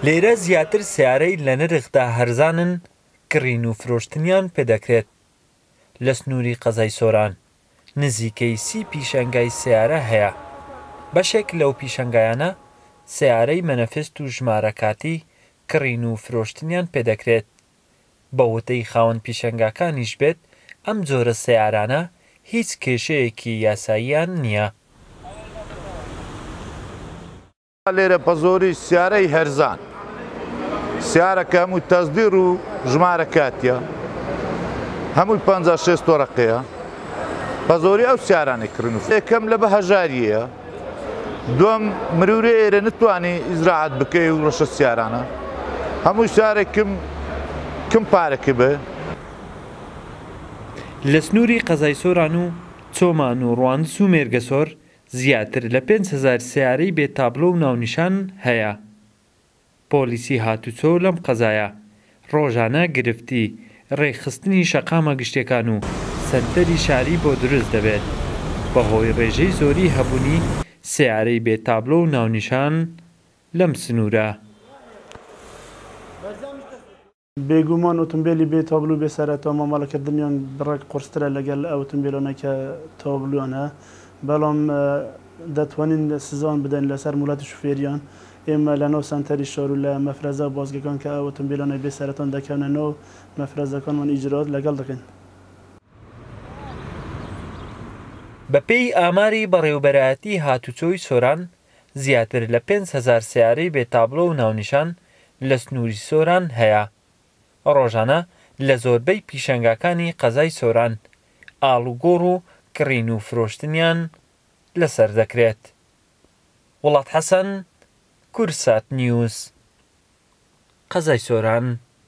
لێرە زیاتر سیارەی لە نرخدا هەرزانن کڕین و فرۆشتنیان پێدەکرێت. لە سنووری قەزای سۆران نزیکەی 30 پیشەنگای سیارە هەیە. بەشێک لەو پیشەنگایانە سیارەی مەنەفست و ژمارەکاتی کڕین و فرۆشتنیان پێدەکرێت. بە وتەی خاوەن پیشەنگاکانیش بێت ئەم جۆرە سیارانە هیچ کێشەیەکی یاساییان نییە. لێرە بە زۆری سیارەی هەرزان سیارەکە هەمووی تەزدیر و ژمارە کاتیە، هەمووی 56 تۆڕقەیە. بە زۆری ئەو سیارانی کڕن و یەکەم لە بەهەژاریەیە، دووەم مرورێ ئێرە نتوانی ئیزراعەت بکەی و ڕەشە سیارانە، هەمووی سیارێکم کم پارەکە بێ. لە سنووری قەزای سۆران و چۆمان و ڕواندز و مێرگەسۆر زیاتر لە 5,000 سیارەی بێتابلۆ و ناونیشان هەیە. پۆلیسی هاتوچۆ لەم قەزایە ڕۆژانە گرفتی ڕێکخستنی شەقامە گشتیەکان و سەنتەری شاری بۆ دروست دەبێت بەهۆی ڕێژەی زۆری هەبوونی سیارەی بێتابلۆ و ناونیشان لەم سنوورە. بێگومان ئۆتۆمبیلی بێتابلو بێسەرەتەوە مامەڵەکردنیان بڕێک قورسترە لەگەل ئۆتۆمبیلانە کە تابلوانە، بەڵام دەتوانین سزان بدەین لەسەر مولەتی شوفێریان. ئێمە لەناو سەنتەری شار و لە مەفرەزە بازگەکان کە ئۆتۆمبیلانە بێسەرەتان دەکەونەوە مەفرەزەکانمان ئیجرات لەگەڵ دەکەین. بەپێی ئاماری بەڕێوەبەرایەتی هاتوچۆی سۆران زیاتر لە 5,000 سیارەی بێتابلۆ و ناونیشان لە سنووری سۆران هەیە. ڕۆژانە لە زۆربەی پیشەنگاکانی قەزای سۆران ئاڵوگۆڕ و کڕین و فرۆشتنیان لەسەر دەکرێت. وڵات حەسەن، کورسات نیوز، قەزای سۆران.